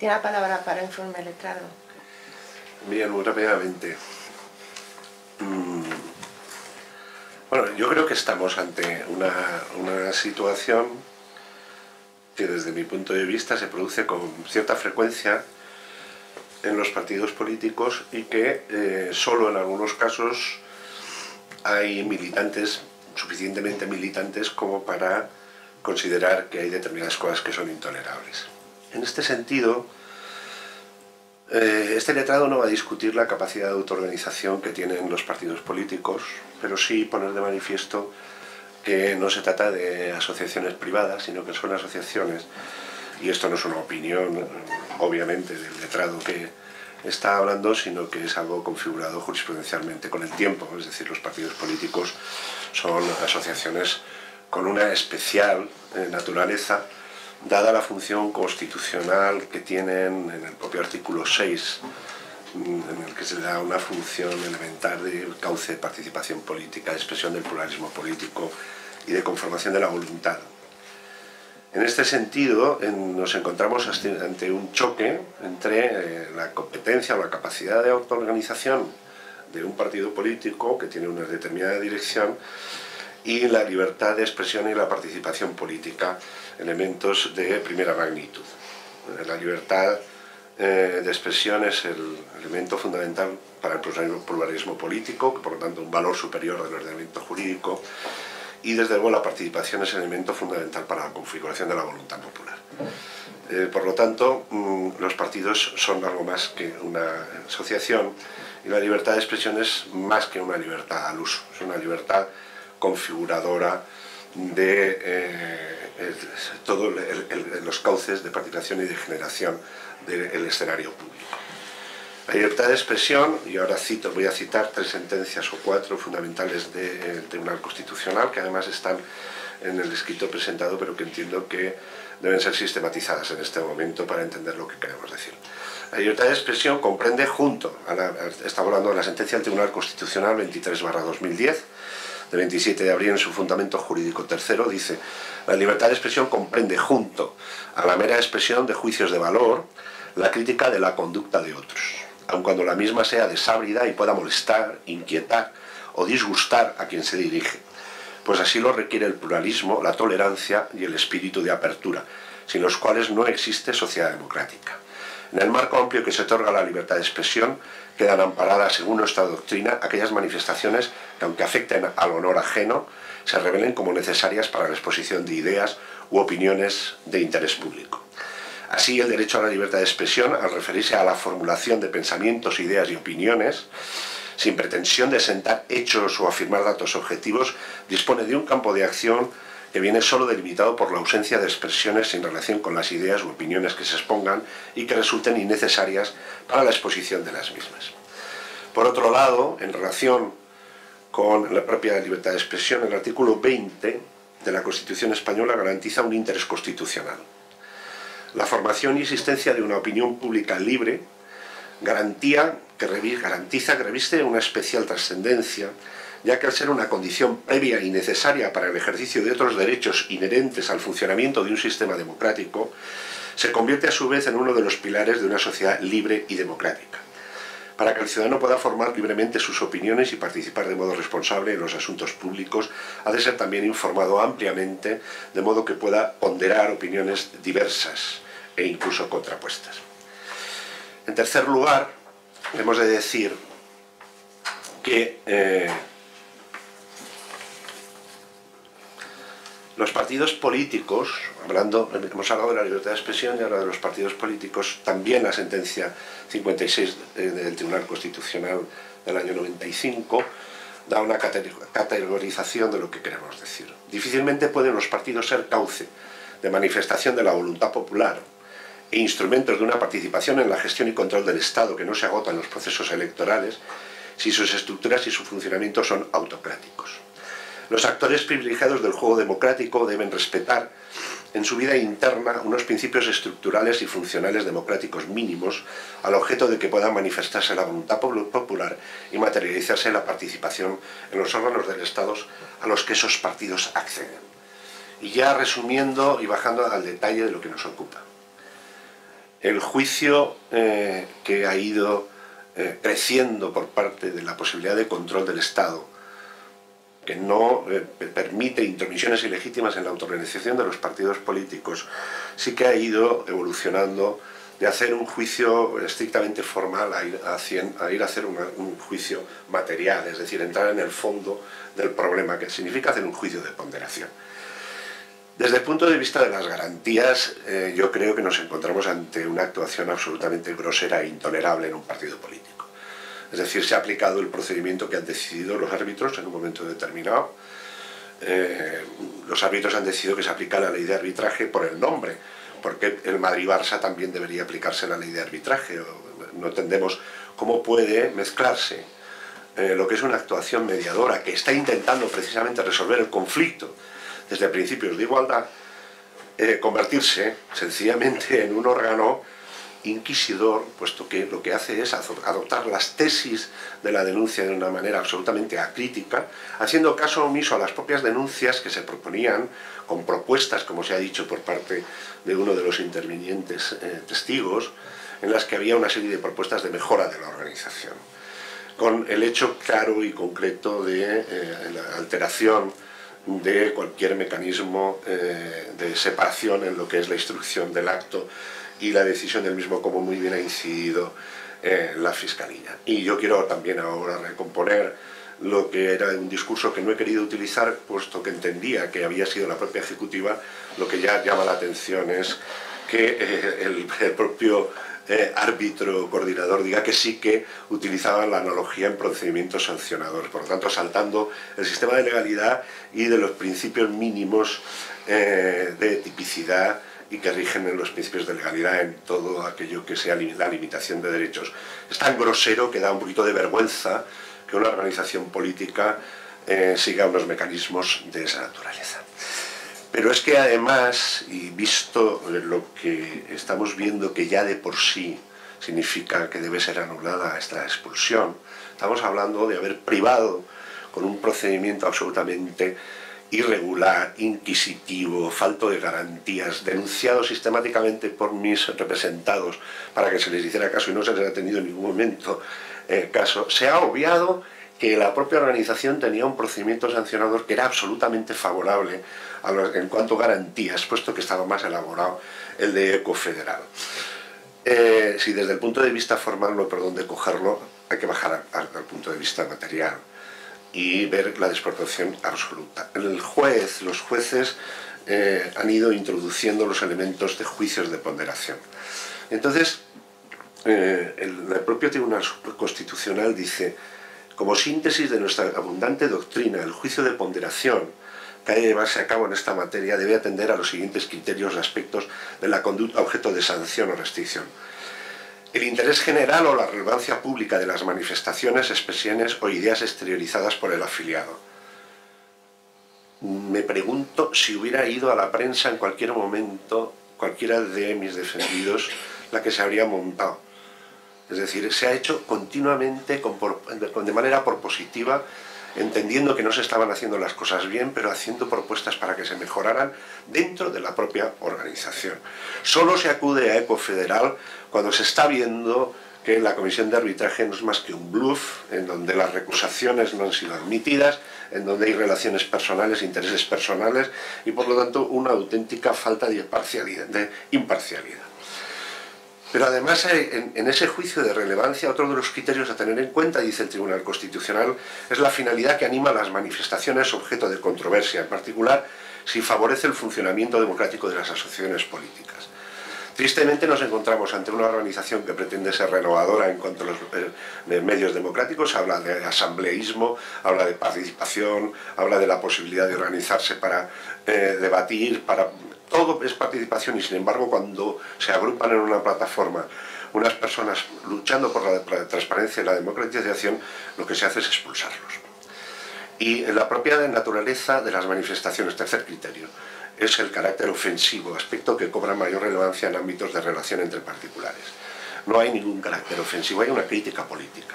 Tiene la palabra para informe letrado. Bien, muy rápidamente. Bueno, yo creo que estamos ante una situación que desde mi punto de vista se produce con cierta frecuencia en los partidos políticos y que solo en algunos casos hay militantes, suficientemente militantes como para considerar que hay determinadas cosas que son intolerables. En este sentido, este letrado no va a discutir la capacidad de autoorganización que tienen los partidos políticos, pero sí poner de manifiesto que no se trata de asociaciones privadas, sino que son asociaciones, y esto no es una opinión, obviamente, del letrado que está hablando, sino que es algo configurado jurisprudencialmente con el tiempo. Es decir, los partidos políticos son asociaciones con una especial naturaleza, dada la función constitucional que tienen en el propio artículo 6, en el que se le da una función elemental de cauce de participación política, de expresión del pluralismo político y de conformación de la voluntad. En este sentido, nos encontramos ante un choque entre la competencia o la capacidad de autoorganización de un partido político que tiene una determinada dirección y la libertad de expresión y la participación política, elementos de primera magnitud. La libertad de expresión es el elemento fundamental para el pluralismo político, que por lo tanto un valor superior del ordenamiento jurídico, y desde luego la participación es el elemento fundamental para la configuración de la voluntad popular. Por lo tanto, los partidos son algo más que una asociación y la libertad de expresión es más que una libertad al uso, es una libertad configuradora de todos los cauces de participación y de generación del escenario público. La libertad de expresión, y ahora voy a citar 3 sentencias o 4 fundamentales del Tribunal Constitucional, que además están en el escrito presentado, pero que entiendo que deben ser sistematizadas en este momento para entender lo que queremos decir. La libertad de expresión comprende estamos hablando de la sentencia del Tribunal Constitucional 23/2010, de 27 de abril, en su fundamento jurídico tercero, dice: la libertad de expresión comprende, junto a la mera expresión de juicios de valor, la crítica de la conducta de otros, aun cuando la misma sea desábrida y pueda molestar, inquietar o disgustar a quien se dirige, pues así lo requiere el pluralismo, la tolerancia y el espíritu de apertura, sin los cuales no existe sociedad democrática. En el marco amplio que se otorga la libertad de expresión, quedan amparadas, según nuestra doctrina, aquellas manifestaciones que, aunque afecten al honor ajeno, se revelen como necesarias para la exposición de ideas u opiniones de interés público. Así, el derecho a la libertad de expresión, al referirse a la formulación de pensamientos, ideas y opiniones, sin pretensión de sentar hechos o afirmar datos objetivos, dispone de un campo de acción que viene solo delimitado por la ausencia de expresiones sin relación con las ideas u opiniones que se expongan y que resulten innecesarias para la exposición de las mismas. Por otro lado, en relación con la propia libertad de expresión, el artículo 20 de la Constitución española garantiza un interés constitucional. La formación y existencia de una opinión pública libre garantiza que reviste una especial trascendencia, ya que al ser una condición previa y necesaria para el ejercicio de otros derechos inherentes al funcionamiento de un sistema democrático, se convierte a su vez en uno de los pilares de una sociedad libre y democrática. Para que el ciudadano pueda formar libremente sus opiniones y participar de modo responsable en los asuntos públicos, ha de ser también informado ampliamente, de modo que pueda ponderar opiniones diversas e incluso contrapuestas. En tercer lugar, hemos de decir que los partidos políticos, hemos hablado de la libertad de expresión y ahora de los partidos políticos, también la sentencia 56 del Tribunal Constitucional del año 95 da una categorización de lo que queremos decir. Difícilmente pueden los partidos ser cauce de manifestación de la voluntad popular e instrumentos de una participación en la gestión y control del Estado que no se agota en los procesos electorales si sus estructuras y su funcionamiento son autocráticos. Los actores privilegiados del juego democrático deben respetar en su vida interna unos principios estructurales y funcionales democráticos mínimos al objeto de que pueda manifestarse la voluntad popular y materializarse la participación en los órganos del Estado a los que esos partidos acceden. Y ya resumiendo y bajando al detalle de lo que nos ocupa. el juicio que ha ido creciendo por parte de la posibilidad de control del Estado, que no permite intromisiones ilegítimas en la autorganización de los partidos políticos, sí que ha ido evolucionando de hacer un juicio estrictamente formal a ir a hacer un juicio material, es decir, entrar en el fondo del problema, que significa hacer un juicio de ponderación. Desde el punto de vista de las garantías, yo creo que nos encontramos ante una actuación absolutamente grosera e intolerable en un partido político. Es decir, se ha aplicado el procedimiento que han decidido los árbitros en un momento determinado. Los árbitros han decidido que se aplica la ley de arbitraje por el nombre, porque el Madrid-Barça también debería aplicarse la ley de arbitraje. No entendemos cómo puede mezclarse lo que es una actuación mediadora que está intentando precisamente resolver el conflicto desde principios de igualdad, convertirse sencillamente en un órgano inquisidor, puesto que lo que hace es adoptar las tesis de la denuncia de una manera absolutamente acrítica, haciendo caso omiso a las propias denuncias que se proponían con propuestas, como se ha dicho por parte de uno de los intervinientes testigos, en las que había una serie de propuestas de mejora de la organización, con el hecho claro y concreto de la alteración de cualquier mecanismo de separación en lo que es la instrucción del acto y la decisión del mismo, como muy bien ha incidido la Fiscalía. Y yo quiero también ahora recomponer lo que era un discurso que no he querido utilizar, puesto que entendía que había sido la propia Ejecutiva. Lo que ya llama la atención es que el propio árbitro coordinador diga que sí que utilizaba la analogía en procedimientos sancionadores, por lo tanto saltando el sistema de legalidad y de los principios mínimos de tipicidad y que rigen en los principios de legalidad en todo aquello que sea la limitación de derechos. Es tan grosero que da un poquito de vergüenza que una organización política siga unos mecanismos de esa naturaleza. Pero es que además, y visto lo que estamos viendo que ya de por sí significa que debe ser anulada esta expulsión, estamos hablando de haber privado con un procedimiento absolutamente irregular, inquisitivo, falto de garantías, denunciado sistemáticamente por mis representados para que se les hiciera caso y no se les ha tenido en ningún momento caso. Se ha obviado que la propia organización tenía un procedimiento sancionador que era absolutamente favorable en cuanto a garantías, puesto que estaba más elaborado el de Ecofederal. Si desde el punto de vista formal no hay por dónde cogerlo, hay que bajar al punto de vista material y ver la desproporción absoluta. Los jueces han ido introduciendo los elementos de juicios de ponderación. Entonces, el propio Tribunal Constitucional dice: como síntesis de nuestra abundante doctrina, el juicio de ponderación que ha de llevarse a cabo en esta materia debe atender a los siguientes criterios y aspectos de la conducta objeto de sanción o restricción: el interés general o la relevancia pública de las manifestaciones, expresiones o ideas exteriorizadas por el afiliado. Me pregunto si hubiera ido a la prensa en cualquier momento, cualquiera de mis defendidos, la que se habría montado. Es decir, se ha hecho continuamente de manera propositiva, entendiendo que no se estaban haciendo las cosas bien, pero haciendo propuestas para que se mejoraran dentro de la propia organización. Solo se acude a Ecofederal cuando se está viendo que la comisión de arbitraje no es más que un bluff, en donde las recusaciones no han sido admitidas, en donde hay relaciones personales, intereses personales y por lo tanto una auténtica falta de imparcialidad. Pero además, en ese juicio de relevancia, otro de los criterios a tener en cuenta, dice el Tribunal Constitucional, es la finalidad que anima las manifestaciones objeto de controversia, en particular si favorece el funcionamiento democrático de las asociaciones políticas. Tristemente nos encontramos ante una organización que pretende ser renovadora en cuanto a los medios democráticos, habla de asambleísmo, habla de participación, habla de la posibilidad de organizarse para debatir, todo es participación, y sin embargo cuando se agrupan en una plataforma unas personas luchando por la transparencia y la democratización, lo que se hace es expulsarlos. Y la propia naturaleza de las manifestaciones, tercer criterio, es el carácter ofensivo, aspecto que cobra mayor relevancia en ámbitos de relación entre particulares. No hay ningún carácter ofensivo, hay una crítica política.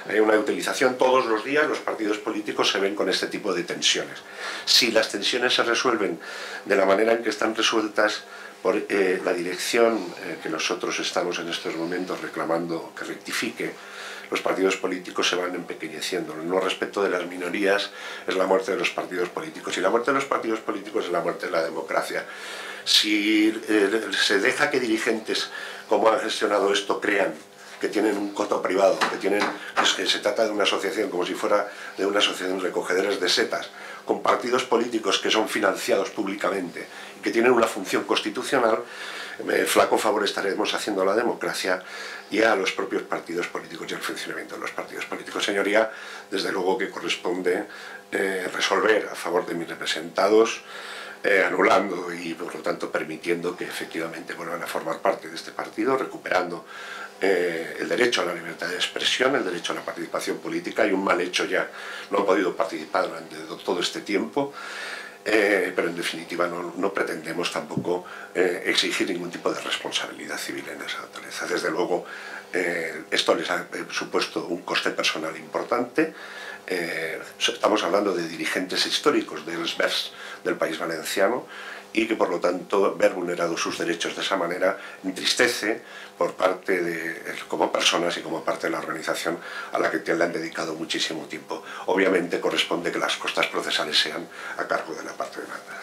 Hay una utilización todos los días, los partidos políticos se ven con este tipo de tensiones. Si las tensiones se resuelven de la manera en que están resueltas por la dirección que nosotros estamos en estos momentos reclamando que rectifique. Los partidos políticos se van empequeñeciendo. El no respeto de las minorías es la muerte de los partidos políticos, y la muerte de los partidos políticos es la muerte de la democracia. Si se deja que dirigentes, como han gestionado esto, crean que tienen un coto privado, que se trata de una asociación como si fuera de una asociación de recogedores de setas, con partidos políticos que son financiados públicamente y que tienen una función constitucional, flaco favor estaremos haciendo a la democracia y a los propios partidos políticos y al funcionamiento de los partidos políticos. Señoría, desde luego que corresponde resolver a favor de mis representados, anulando y por lo tanto permitiendo que efectivamente vuelvan a formar parte de este partido, recuperando el derecho a la libertad de expresión, el derecho a la participación política, y un mal hecho ya no han podido participar durante todo este tiempo, pero en definitiva no pretendemos tampoco exigir ningún tipo de responsabilidad civil en esa naturaleza. Desde luego esto les ha supuesto un coste personal importante. Estamos hablando de dirigentes históricos del SBERS del País Valenciano, y que por lo tanto ver vulnerados sus derechos de esa manera entristece por parte como personas y como parte de la organización a la que le han dedicado muchísimo tiempo. Obviamente corresponde que las costas procesales sean a cargo de la parte demandada.